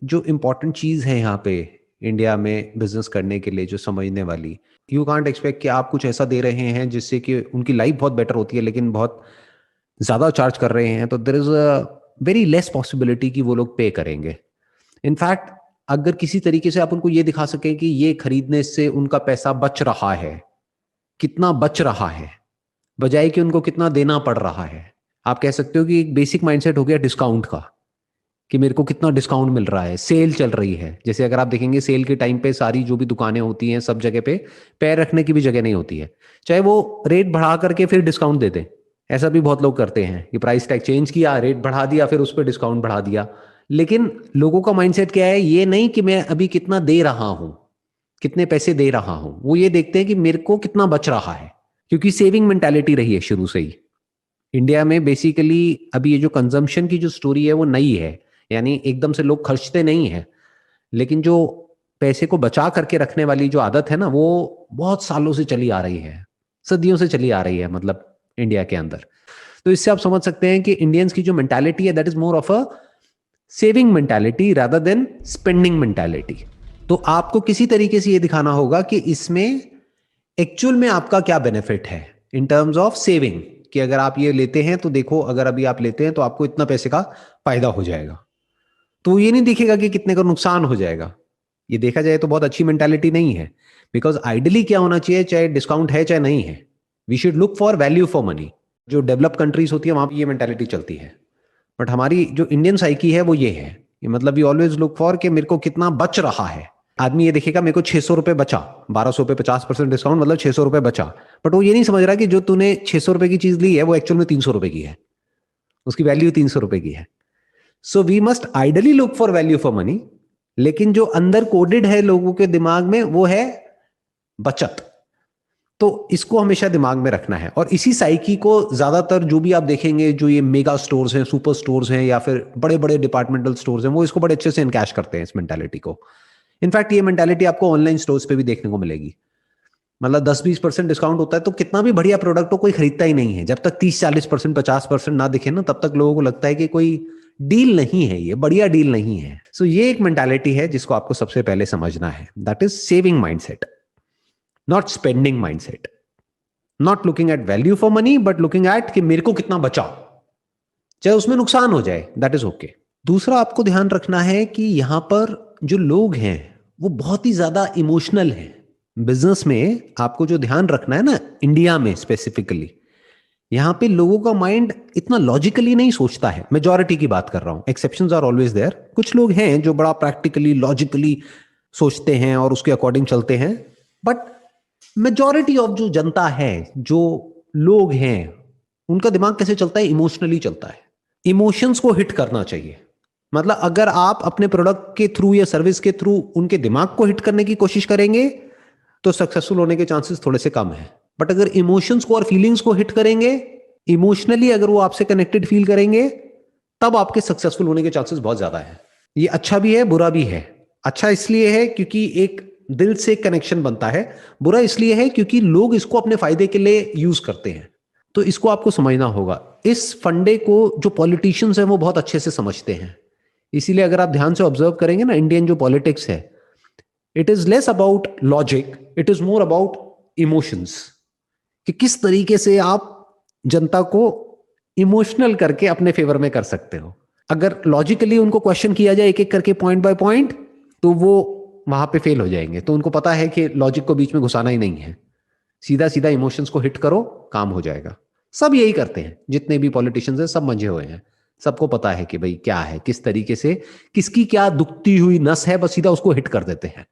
जो इम्पोर्टेंट चीज़ है यहाँ पे इंडिया में बिजनेस करने के लिए जो समझने वाली, यू कांट एक्सपेक्ट कि आप कुछ ऐसा दे रहे हैं जिससे कि उनकी लाइफ बहुत बेटर होती है लेकिन बहुत ज़्यादा चार्ज कर रहे हैं, तो there is a very less possibility कि वो लोग पे करेंगे। इनफैक्ट अगर किसी तरीके से आप उनको ये दिखा सकें कि ये खरीदने से उनका पैसा बच रहा है, कितना बच रहा है, बजाय कि उनको कितना देना पड़ रहा है। आप कह सकते हो कि एक बेसिक माइंडसेट हो गया डिस्काउंट का, कि मेरे को कितना डिस्काउंट मिल रहा है, सेल चल रही है। जैसे अगर आप देखेंगे सेल के टाइम पे सारी जो भी दुकानें होती हैं सब जगह पे पैर रखने की भी जगह नहीं होती है, चाहे वो रेट बढ़ा करके फिर डिस्काउंट दे दें। ऐसा भी बहुत लोग करते हैं कि प्राइस टैग चेंज किया, रेट बढ़ा दिया, फिर उस पर डिस्काउंट बढ़ा दिया। लेकिन लोगों का माइंडसेट क्या है, ये नहीं कि मैं अभी कितना दे रहा हूं, कितने पैसे दे रहा हूं, वो ये देखते हैं कि मेरे को कितना बच रहा है, क्योंकि सेविंग मेंटालिटी रही है शुरू से ही इंडिया में। बेसिकली अभी ये जो कंजम्पशन की जो स्टोरी है वो नई है, यानी एकदम से लोग खर्चते नहीं है, लेकिन जो पैसे को बचा करके रखने वाली जो आदत है ना, वो बहुत सालों से चली आ रही है, सदियों से चली आ रही है, मतलब इंडिया के अंदर। तो इससे आप समझ सकते हैं कि इंडियंस की जो मेंटालिटी है that is more of a saving mentality rather than spending mentality. तो आपको किसी तरीके से ये दिखाना होगा कि इसमें एक्चुअल में आपका क्या बेनिफिट है इन टर्म्स ऑफ सेविंग, कि अगर आप ये लेते हैं तो देखो, अगर अभी आप लेते हैं तो आपको इतना पैसे का फायदा हो जाएगा। तो ये नहीं दिखेगा कि कितने का नुकसान हो जाएगा। ये देखा जाए तो बहुत अच्छी मेंटालिटी नहीं है, बिकॉज आइडियली क्या होना चाहिए, चाहे डिस्काउंट है चाहे नहीं है, we should look for value for money. जो डेवलप कंट्रीज होती है वहां पर ये मेंटालिटी चलती है, बट हमारी जो इंडियन साइकी है वो ये है, ये मतलब वी ऑलवेज लुक फॉर कि मेरे को कितना बच रहा है। आदमी ये देखेगा मेरे को 600 रुपये बचा, 1200 पे 50% डिस्काउंट, मतलब 600 रुपये बचा, बट वो ये नहीं समझ रहा कि जो तूने 600 रुपये की चीज ली है वो एक्चुअल में 300 रुपये की है, उसकी वैल्यू 300 रुपये की है। So we must ideally look for value for money, लेकिन जो अंदर कोडेड है लोगों के दिमाग में वो है बचत। तो इसको हमेशा दिमाग में रखना है, और इसी साइकी को ज्यादातर जो भी आप देखेंगे, जो ये मेगा स्टोर्स हैं, सुपर स्टोर्स हैं, या फिर बड़े बड़े डिपार्टमेंटल स्टोर्स हैं, वो इसको बड़े अच्छे से इनकैश करते हैं इस मेंटालिटी को। इनफैक्ट ये मेंटालिटी आपको ऑनलाइन स्टोर्स पे भी देखने को मिलेगी। मतलब 10-20% डिस्काउंट होता है तो कितना भी बढ़िया प्रोडक्ट हो कोई खरीदता ही नहीं है, जब तक 30-40% 50% ना दिखे ना, तब तक लोगों को लगता है कि कोई डील नहीं है, ये बढ़िया डील नहीं है। सो ये एक मेंटालिटी है जिसको आपको सबसे पहले समझना है, that is saving mindset, not spending mindset. Not looking at value for money but looking at कि मेरे को कितना बचा, चाहे उसमें नुकसान हो जाए, दैट इज ओके। दूसरा आपको ध्यान रखना है कि यहां पर जो लोग हैं वो बहुत ही ज्यादा इमोशनल हैं। बिजनेस में आपको जो ध्यान रखना है ना, इंडिया में स्पेसिफिकली, यहां पे लोगों का माइंड इतना लॉजिकली नहीं सोचता है। मेजॉरिटी की बात कर रहा हूं, एक्सेप्शंस आर ऑलवेज देयर। कुछ लोग हैं जो बड़ा प्रैक्टिकली लॉजिकली सोचते हैं और उसके अकॉर्डिंग चलते हैं, बट मेजॉरिटी ऑफ जो जनता है, जो लोग हैं, उनका दिमाग कैसे चलता है, इमोशनली चलता है। इमोशंस को हिट करना चाहिए। मतलब अगर आप अपने प्रोडक्ट के थ्रू या सर्विस के थ्रू उनके दिमाग को हिट करने की कोशिश करेंगे तो सक्सेसफुल होने के चांसेस थोड़े से कम है। बट अगर इमोशंस को और फीलिंग्स को हिट करेंगे, इमोशनली अगर वो आपसे कनेक्टेड फील करेंगे, तब आपके सक्सेसफुल होने के चांसेस बहुत ज्यादा है। ये अच्छा भी है बुरा भी है। अच्छा इसलिए है क्योंकि एक दिल से कनेक्शन बनता है, बुरा इसलिए है क्योंकि लोग इसको अपने फायदे के लिए यूज करते हैं। तो इसको आपको समझना होगा। इस फंडे को जो पॉलिटिशियंस हैं वो बहुत अच्छे से समझते हैं। इसीलिए अगर आप ध्यान से ऑब्जर्व करेंगे ना, इंडियन जो पॉलिटिक्स है, it is less about logic, it is more about emotions, कि किस तरीके से आप जनता को इमोशनल करके अपने फेवर में कर सकते हो। अगर लॉजिकली उनको क्वेश्चन किया जाए एक एक करके पॉइंट बाय पॉइंट, तो वो वहां पे फेल हो जाएंगे। तो उनको पता है कि लॉजिक को बीच में घुसाना ही नहीं है, सीधा सीधा इमोशंस को हिट करो, काम हो जाएगा। सब यही करते हैं, जितने भी पॉलिटिशियंस हैं सब मंझे हुए हैं। सबको पता है कि भाई क्या है, किस तरीके से किसकी क्या दुखती हुई नस है, बस सीधा उसको हिट कर देते हैं।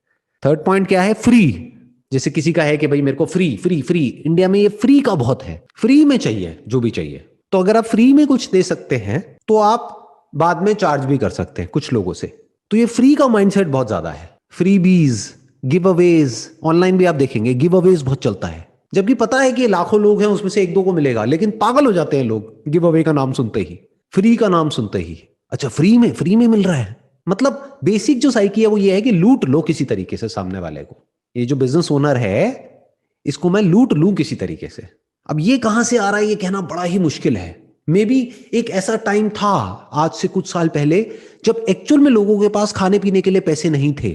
थर्ड पॉइंट क्या है, फ्री। जैसे किसी का है कि भाई मेरे को फ्री फ्री फ्री, इंडिया में ये फ्री का बहुत है, फ्री में चाहिए जो भी चाहिए। तो अगर आप फ्री में कुछ दे सकते हैं तो आप बाद में चार्ज भी कर सकते हैं कुछ लोगों से। तो ये फ्री का माइंडसेट बहुत ज्यादा है। फ्री बीज, गिव अवेज, ऑनलाइन भी आप देखेंगे गिव अवेज बहुत चलता है, जबकि पता है कि लाखों लोग हैं उसमें से एक दो को मिलेगा, लेकिन पागल हो जाते हैं लोग गिव अवे का नाम सुनते ही, फ्री का नाम सुनते ही। अच्छा फ्री में मिल रहा है, मतलब बेसिक जो साइकी है वो ये है कि लूट लो किसी तरीके से सामने वाले को। ये जो बिजनेस ओनर है इसको मैं लूट लूं किसी तरीके से। अब ये कहां से आ रहा है ये कहना बड़ा ही मुश्किल है, मे बी एक ऐसा टाइम था आज से कुछ साल पहले जब एक्चुअल में लोगों के पास खाने पीने के लिए पैसे नहीं थे।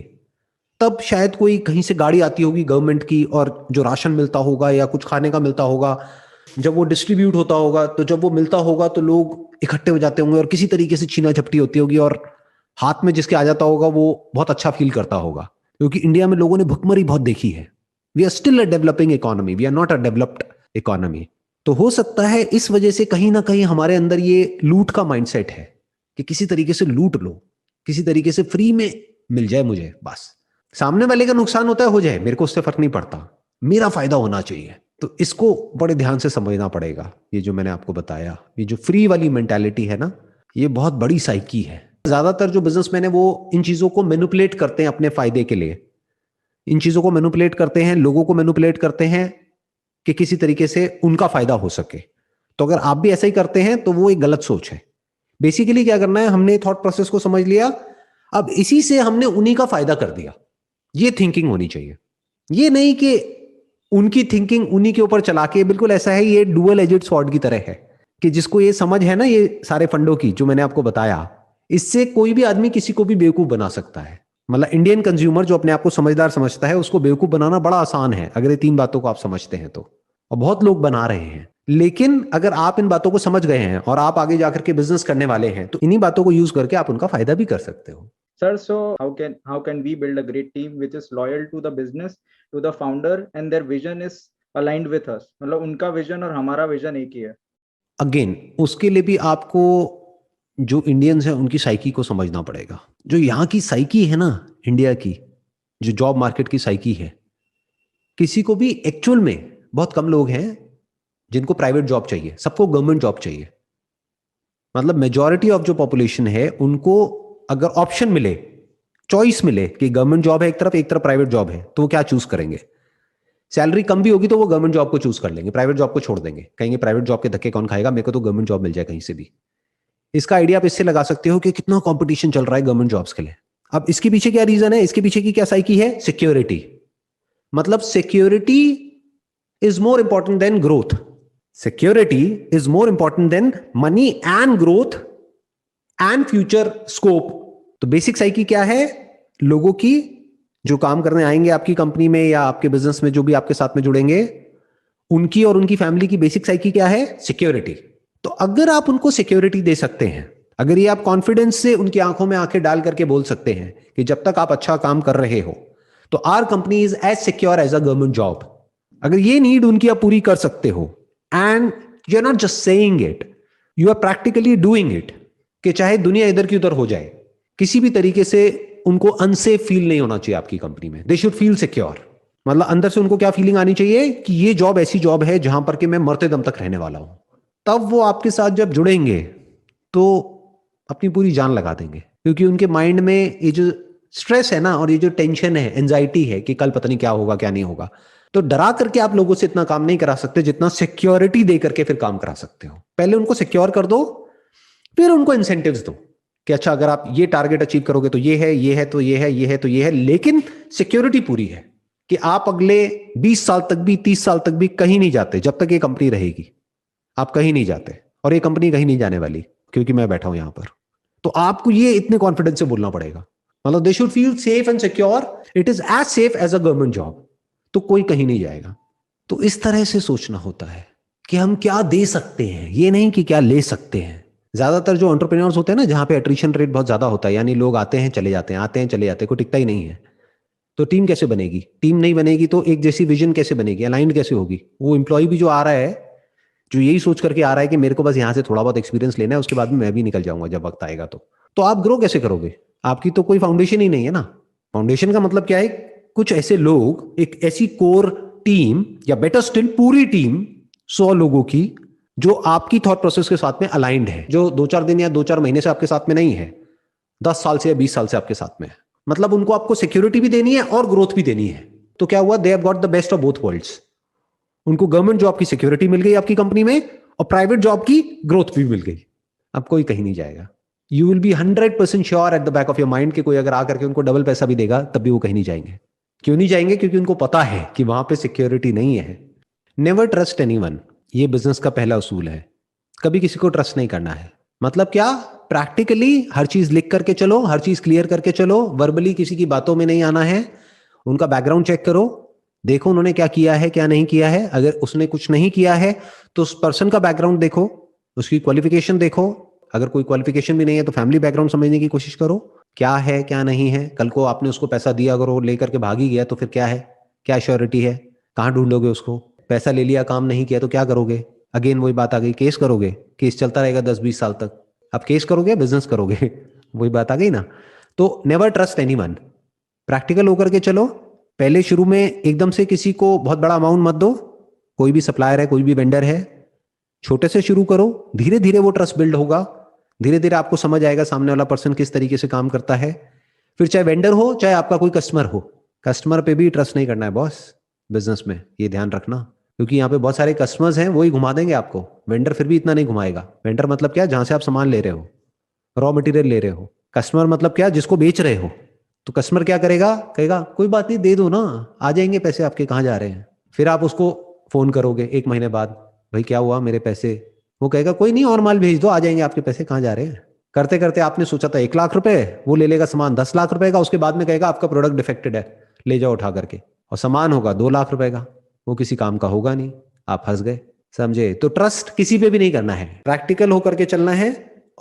तब शायद कोई कहीं से गाड़ी आती होगी गवर्नमेंट की, और जो राशन मिलता होगा या कुछ खाने का मिलता होगा, जब वो डिस्ट्रीब्यूट होता होगा, तो जब वो मिलता होगा तो लोग इकट्ठे हो जाते होंगे और किसी तरीके से छीना झपटी होती होगी, और हाथ में जिसके आ जाता होगा वो बहुत अच्छा फील करता होगा। क्योंकि इंडिया में लोगों ने भुखमरी बहुत देखी है। We are still a developing economy, we are not a developed economy. तो हो सकता है इस वजह से कहीं ना कहीं हमारे अंदर ये लूट का माइंडसेट है कि किसी तरीके से लूट लो, किसी तरीके से फ्री में मिल जाए मुझे, बस सामने वाले का नुकसान होता है हो जाए, मेरे को उससे फर्क नहीं पड़ता, मेरा फायदा होना चाहिए। तो इसको बड़े ध्यान से समझना पड़ेगा। ये जो मैंने आपको बताया, ये जो फ्री वाली मेंटालिटी है ना, ये बहुत बड़ी साइकी है। ज्यादातर जो बिजनेसमैन है वो इन चीजों को मैनिपुलेट करते हैं अपने फायदे के लिए, इन चीजों को मैनिपुलेट करते हैं, लोगों को मैनिपुलेट करते हैं कि किसी तरीके से उनका फायदा हो सके। तो अगर आप भी ऐसा ही करते हैं तो वो एक गलत सोच है। बेसिकली क्या करना है, हमने थॉट प्रोसेस को समझ लिया, अब इसी से हमने उन्हीं का फायदा कर दिया, ये थिंकिंग होनी चाहिए। ये नहीं कि उनकी थिंकिंग उन्हीं के ऊपर चला के, बिल्कुल ऐसा है, ये डुअल एजेड स्वॉर्ड की तरह है कि जिसको ये समझ है ना ये सारे फंडों की जो मैंने आपको बताया, इससे कोई भी आदमी किसी को भी बेवकूफ बना सकता है। मतलब इंडियन कंज्यूमर जो अपने आप को समझदार समझता है उसको बेवकूफ बनाना बड़ा आसान है अगर ये तीन बातों को आप समझते हैं तो, और बहुत लोग बना रहे हैं। लेकिन अगर आप इन बातों को समझ गए हैं और आप आगे जाकर के बिजनेस करने वाले हैं तो इन्हीं बातों को यूज करके आप उनका फायदा भी कर सकते हो। Sir, so how can we build a great team which is loyal to the business, to the founder, and their vision is aligned with us? मतलब उनका विजन और हमारा विजन एक ही है। अगेन उसके लिए भी आपको जो इंडियंस हैं उनकी साइकी को समझना पड़ेगा। जो यहाँ की साइकी है ना, इंडिया की जो जॉब मार्केट की साइकी है, किसी को भी एक्चुअल में बहुत कम लोग हैं जिनको प्राइवेट जॉब चाहिए, सबको गवर्नमेंट जॉब चाहिए। मतलब मेजॉरिटी ऑफ जो पॉपुलेशन है उनको अगर ऑप्शन मिले, चॉइस मिले कि गवर्नमेंट जॉब है एक तरफ प्राइवेट जॉब है, तो वो क्या चूज करेंगे? सैलरी कम भी होगी तो वो गवर्नमेंट जॉब को चूज कर लेंगे, प्राइवेट जॉब को छोड़ देंगे, कहेंगे प्राइवेट जॉब के धक्के कौन खाएगा, मेरे को तो गवर्नमेंट जॉब मिल जाए कहीं से भी। इसका आइडिया आप इससे लगा सकते हो कि कितना कंपटीशन चल रहा है गवर्नमेंट जॉब्स के लिए। अब इसके पीछे क्या रीजन है, इसके पीछे की क्या साइकी है? सिक्योरिटी। मतलब security is more important than growth, security is more important than money and growth and future scope. तो बेसिक साइकी क्या है लोगों की, जो काम करने आएंगे आपकी कंपनी में या आपके बिजनेस में, जो भी आपके साथ में जुड़ेंगे, उनकी और उनकी फैमिली की बेसिक साइकी क्या है? सिक्योरिटी। तो अगर आप उनको सिक्योरिटी दे सकते हैं, अगर ये आप कॉन्फिडेंस से उनकी आंखों में आंखें डाल करके बोल सकते हैं कि जब तक आप अच्छा काम कर रहे हो तो our company is as secure as a government job, अगर ये नीड उनकी आप पूरी कर सकते हो, and you are not just saying it, you are practically doing it, कि चाहे दुनिया इधर की उधर हो जाए, किसी भी तरीके से उनको अनसेफ फील नहीं होना चाहिए आपकी कंपनी में। दे शुड फील सिक्योर। मतलब अंदर से उनको क्या फीलिंग आनी चाहिए कि ये जॉब ऐसी जॉब है जहां पर कि मैं मरते दम तक रहने वाला हूं। तब वो आपके साथ जब जुड़ेंगे तो अपनी पूरी जान लगा देंगे, क्योंकि उनके माइंड में ये जो स्ट्रेस है ना और ये जो टेंशन है, एंजाइटी है कि कल पता नहीं क्या होगा क्या नहीं होगा, तो डरा करके आप लोगों से इतना काम नहीं करा सकते जितना सिक्योरिटी दे करके फिर काम करा सकते हो। पहले उनको सिक्योर कर दो, फिर उनको इंसेंटिव्स दो कि अच्छा अगर आप ये टारगेट अचीव करोगे तो ये है, ये है तो ये है, ये है तो ये है, लेकिन सिक्योरिटी पूरी है कि आप अगले 20 साल तक भी 30 साल तक भी कहीं नहीं जाते, जब तक ये कंपनी रहेगी आप कहीं नहीं जाते, और ये कंपनी कहीं नहीं जाने वाली क्योंकि मैं बैठा हूं यहां पर। तो आपको ये इतने कॉन्फिडेंस से बोलना पड़ेगा। मतलब they should feel safe and secure, it is as safe as a government job, तो कोई कहीं नहीं जाएगा। तो इस तरह से सोचना होता है कि हम क्या दे सकते हैं, ये नहीं कि क्या ले सकते हैं। ज्यादातर जो एंटरप्रेन्योर्स होते हैं ना, जहां पे एट्रिशन रेट बहुत ज्यादा होता है, यानी लोग आते हैं चले जाते हैं, आते हैं चले जाते हैं, कोई टिकता ही नहीं है, तो टीम कैसे बनेगी? टीम नहीं बनेगी तो एक जैसी विजन कैसे बनेगी, अलाइंड कैसे होगी? वो एम्प्लॉय भी जो आ रहा है, जो यही सोच करके आ रहा है कि मेरे को बस यहाँ से थोड़ा बहुत एक्सपीरियंस लेना है, उसके बाद में मैं भी निकल जाऊंगा जब वक्त आएगा, तो आप ग्रो कैसे करोगे? आपकी तो कोई फाउंडेशन ही नहीं है ना। फाउंडेशन का मतलब क्या है? कुछ ऐसे लोग, एक ऐसी कोर टीम, या बेटर स्टिल पूरी टीम 100 लोगों की जो आपकी थॉट प्रोसेस के साथ में अलाइंड है, जो 2-4 दिन या 2-4 महीने से आपके साथ में नहीं है, 10 साल से या 20 साल से आपके साथ में है। मतलब उनको आपको सिक्योरिटी भी देनी है और ग्रोथ भी देनी है। तो क्या हुआ? They have got the best of both worlds. उनको गवर्नमेंट जॉब की सिक्योरिटी मिल गई आपकी कंपनी में, और प्राइवेट जॉब की ग्रोथ भी मिल गई। अब कोई कहीं नहीं जाएगा। You will be 100% sure at the back of your mind कि कोई अगर आकर के उनको डबल पैसा भी देगा तब भी वो कहीं नहीं जाएंगे। क्यों नहीं जाएंगे? क्योंकि उनको पता है कि वहां पे सिक्योरिटी नहीं है। नेवर ट्रस्ट एनीवन, ये बिजनेस का पहला उसूल है। कभी किसी को ट्रस्ट नहीं करना है। मतलब क्या, प्रैक्टिकली हर चीज लिख करके चलो, हर चीज क्लियर करके चलो, वर्बली किसी की बातों में नहीं आना है। उनका बैकग्राउंड चेक करो, देखो उन्होंने क्या किया है क्या नहीं किया है। अगर उसने कुछ नहीं किया है तो उस पर्सन का बैकग्राउंड देखो, उसकी क्वालिफिकेशन देखो। अगर कोई क्वालिफिकेशन भी नहीं है तो फैमिली बैकग्राउंड समझने की कोशिश करो, क्या है क्या नहीं है। कल को आपने उसको पैसा दिया, अगर वो लेकर के भाग ही गया तो फिर क्या है, क्या श्योरिटी है, कहाँ ढूंढोगे उसको। पैसा ले लिया, काम नहीं किया तो क्या करोगे। अगेन वही बात आ गई, केस करोगे, केस चलता रहेगा 10-20 साल तक। आप केस करोगे, बिजनेस करोगे वही बात आ गई ना। तो नेवर ट्रस्ट एनीवन, प्रैक्टिकल होकर के चलो। पहले शुरू में एकदम से किसी को बहुत बड़ा अमाउंट मत दो। कोई भी सप्लायर है, कोई भी वेंडर है, छोटे से शुरू करो, धीरे धीरे वो ट्रस्ट बिल्ड होगा। धीरे धीरे आपको समझ आएगा सामने वाला पर्सन किस तरीके से काम करता है। फिर चाहे वेंडर हो चाहे आपका कोई कस्टमर हो, कस्टमर पे भी ट्रस्ट नहीं करना है बॉस बिजनेस में, ये ध्यान रखना। क्योंकि यहाँ पे बहुत सारे कस्टमर्स हैं, वही घुमा देंगे आपको। वेंडर फिर भी इतना नहीं घुमाएगा। वेंडर मतलब क्या, जहां से आप सामान ले रहे हो, रॉ मटेरियल ले रहे हो। कस्टमर मतलब क्या, जिसको बेच रहे हो। तो कस्टमर क्या करेगा, कहेगा कोई बात नहीं, दे दो ना, आ जाएंगे पैसे आपके, कहाँ जा रहे हैं। फिर आप उसको फोन करोगे 1 महीने बाद, भाई क्या हुआ मेरे पैसे। वो कहेगा कोई नहीं, और माल भेज दो, आ जाएंगे आपके पैसे, कहाँ जा रहे हैं। करते करते आपने सोचा था 1 लाख रुपए, वो ले लेगा सामान 10 लाख रुपए का। उसके बाद में कहेगा आपका प्रोडक्ट डिफेक्टेड है, ले जाओ उठा करके, और सामान होगा 2 लाख रुपए का। वो किसी काम का होगा नहीं, आप फंस गए। समझे। तो ट्रस्ट किसी पे भी नहीं करना है, प्रैक्टिकल होकर के चलना है,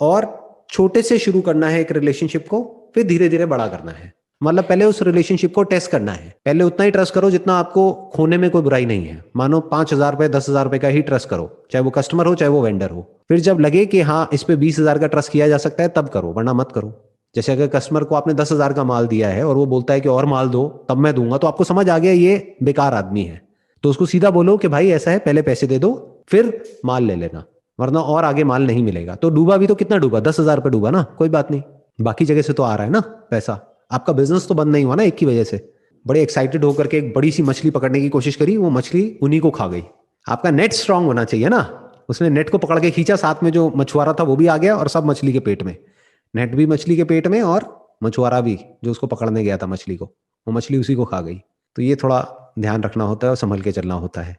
और छोटे से शुरू करना है एक रिलेशनशिप को, फिर धीरे धीरे बड़ा करना है। मतलब पहले उस रिलेशनशिप को टेस्ट करना है। पहले उतना ही ट्रस्ट करो जितना आपको खोने में कोई बुराई नहीं है। मानो 5,000 रुपए 10,000 रुपए का ही ट्रस्ट करो, चाहे वो कस्टमर हो चाहे वो वेंडर हो। फिर जब लगे कि हाँ इस पे 20,000 का ट्रस्ट किया जा सकता है तब करो, वरना मत करो। जैसे अगर कस्टमर को आपने 10,000 का माल दिया है और वो बोलता है कि और माल दो तब मैं दूंगा, तो आपको समझ आ गया ये बेकार आदमी है। तो उसको सीधा बोलो कि भाई ऐसा है, पहले पैसे दे दो फिर माल ले लेना, वरना और आगे माल नहीं मिलेगा। तो डूबा भी तो कितना डूबा, 10,000 रुपये डूबा ना, कोई बात नहीं, बाकी जगह से तो आ रहा है ना पैसा। आपका बिजनेस तो बंद नहीं हुआ ना एक की वजह से। बड़े एक्साइटेड होकर के एक बड़ी सी मछली पकड़ने की कोशिश करी, वो मछली उन्हीं को खा गई। आपका नेट स्ट्रांग होना चाहिए ना। उसने नेट को पकड़ के खींचा, साथ में जो मछुआरा था वो भी आ गया, और सब मछली के पेट में। नेट भी मछली के पेट में, और मछुआरा भी जो उसको पकड़ने गया था मछली को, वो मछली उसी को खा गई। तो ये थोड़ा ध्यान रखना होता है और संभल के चलना होता है।